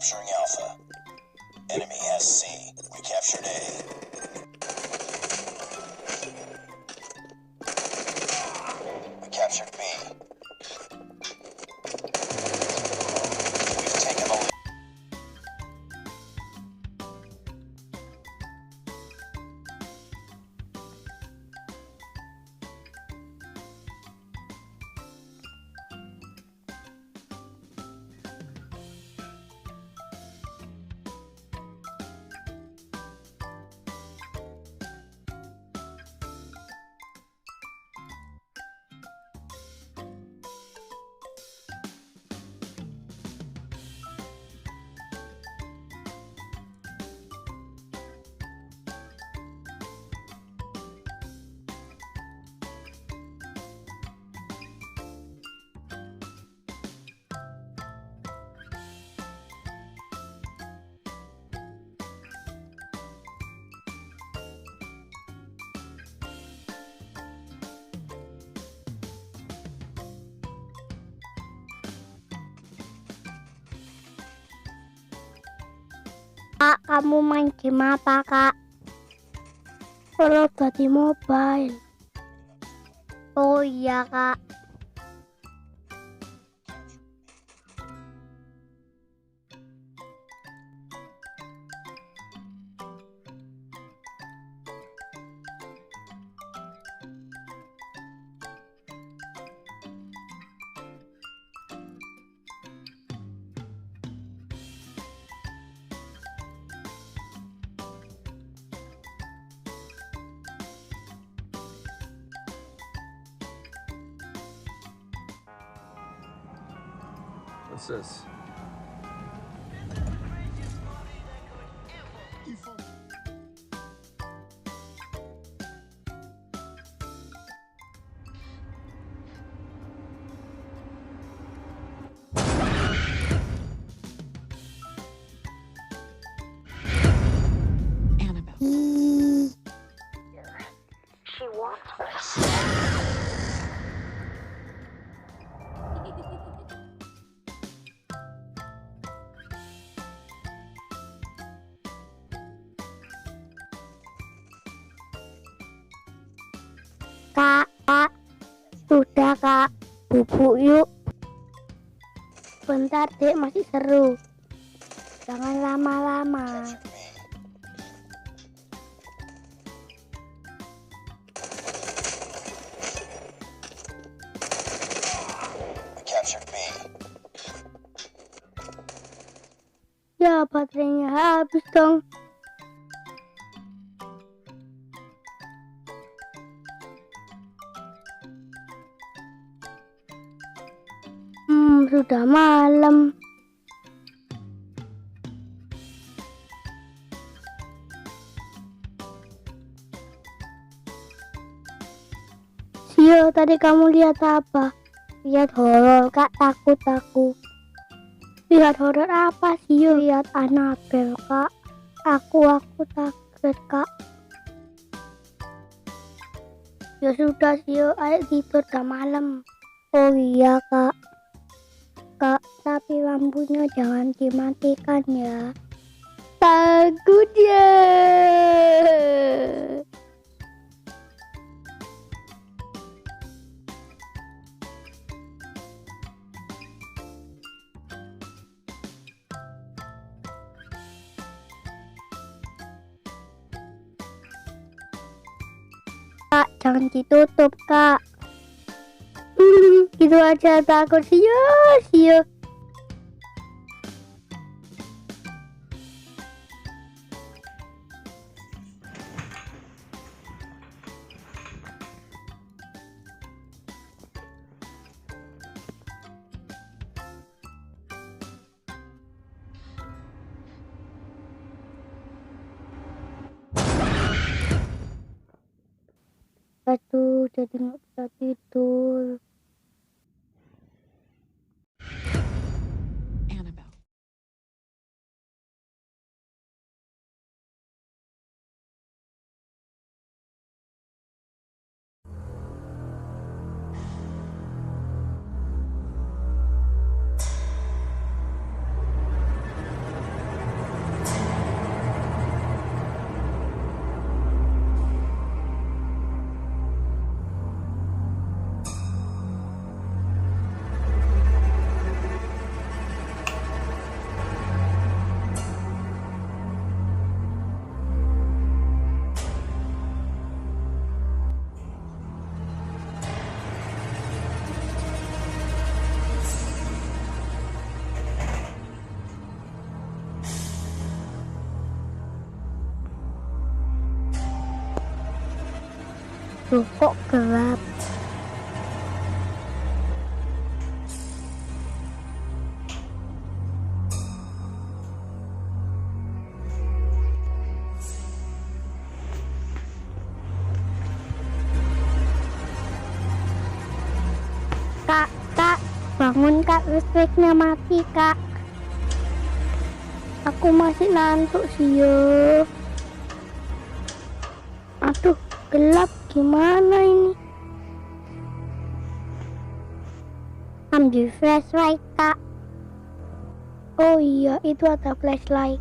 Capturing Alpha. Enemy has C. We captured A. We captured B. We've taken the lead. Kak, kamu main game apa, Kak? Kalau di mobile. Oh iya, Kak. What's this? She wants us. Kak, sudah Kak, bubuk yuk. Bentar dek, masih seru. Jangan lama-lama. Captured B. Ya, baterainya habis dong. Sudah malam. Sio, tadi kamu lihat apa? Lihat horor, Kak. Takut aku. Lihat horor apa, Sio? Lihat Annabelle, Kak. Aku takut, Kak. Ya sudah, Sio. Ayo tidur, udah malam. Oh iya, Kak. Kak, tapi lampunya jangan dimatikan ya. Takut ya. Kak, jangan ditutup, Kak. Gitu aja takut. Sio. Aduh, jadi nggak bisa tidur. Loh, kok gelap? Kak, bangun kak, listriknya mati kak. Aku masih ngantuk sih yo. Aduh, gelap gimana ini? Ambil flashlight kak. Oh iya, itu ada flashlight.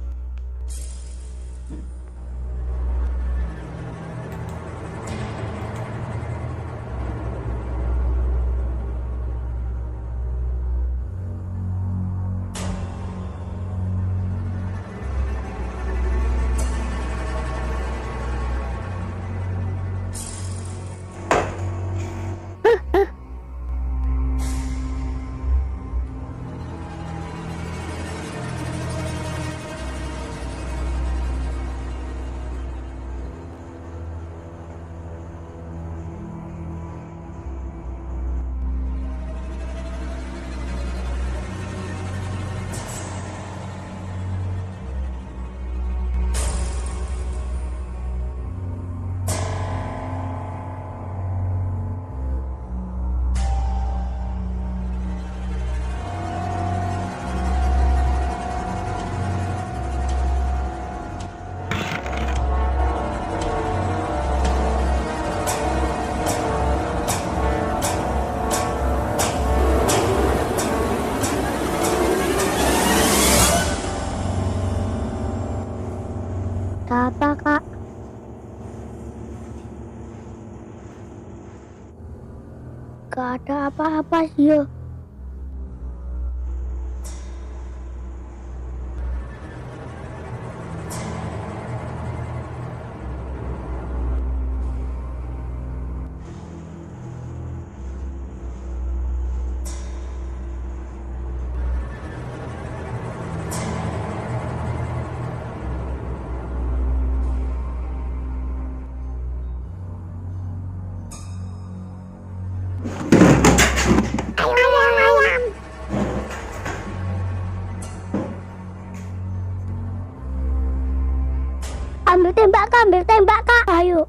Apa kak? Gak ada apa-apa sih yo. Ayam. Ambil tembak kak. Ayo.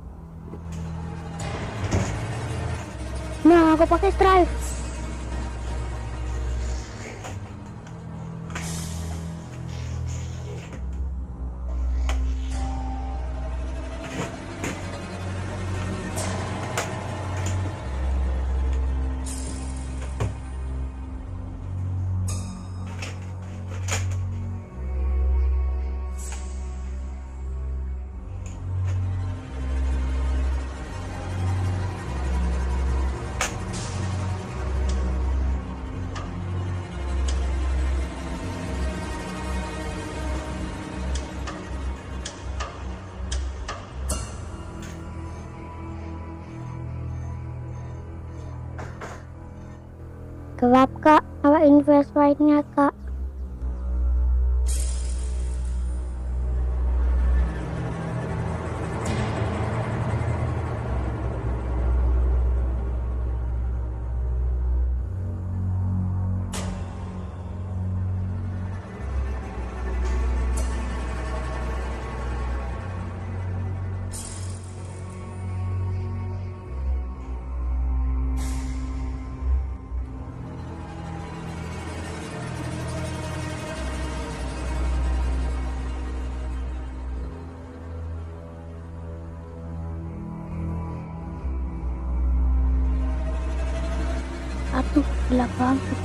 Nah, aku pakai stripe. Gelap kak, nyalain flashlightnya kak. Aduh, gelap banget.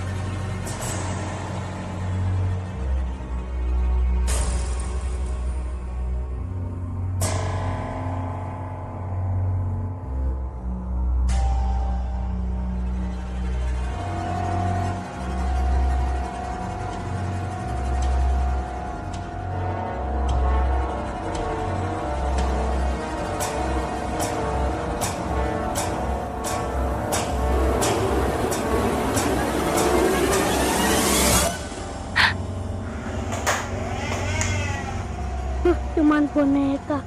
Cuman boneka.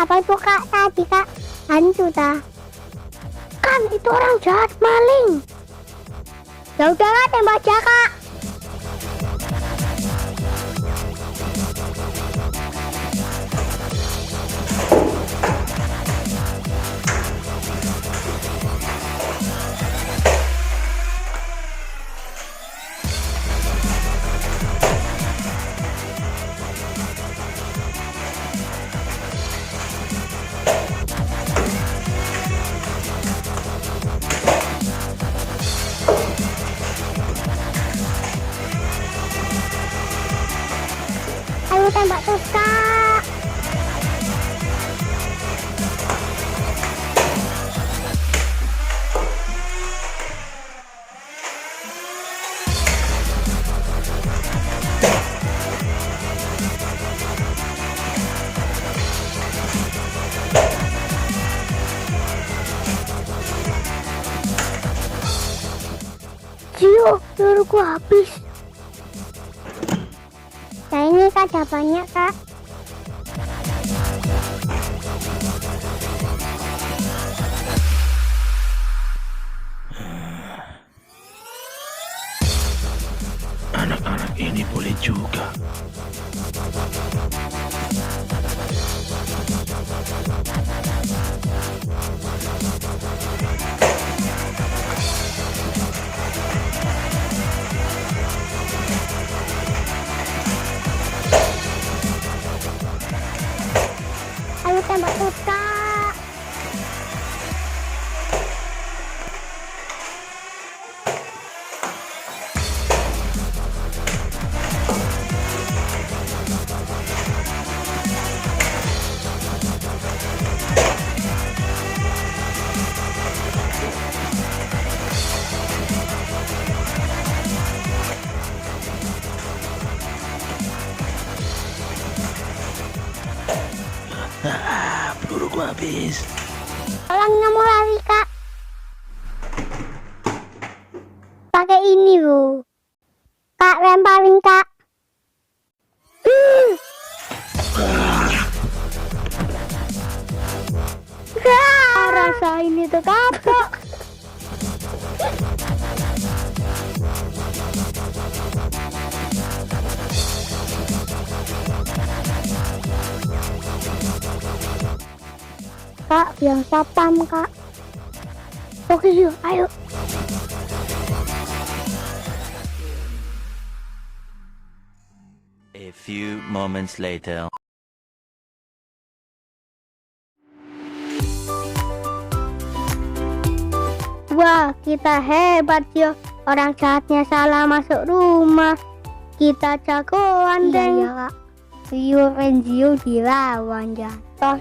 Apa itu kak tadi kak? Hantu ta? Kan itu orang jahat maling. Ya udah kak, tembak aja kak. Ayo tembak terus kak. Cio, peluruku habis. Nah ini kak, ada banyak kak. Anak-anak ini boleh juga. Ayo tembak terus kak. Peluruku habis. Orangnya mau lari kak. Pakai ini bu. Kak lemparin kak. Rasain itu kapok. Kak, biang sapam kak. Oke yuk, ayo. A few moments later. Wah, kita hebat yo. Orang jahatnya salah masuk rumah. Kita jagoan deh. Iya, Kak. Liorenzio dilawan jatuh.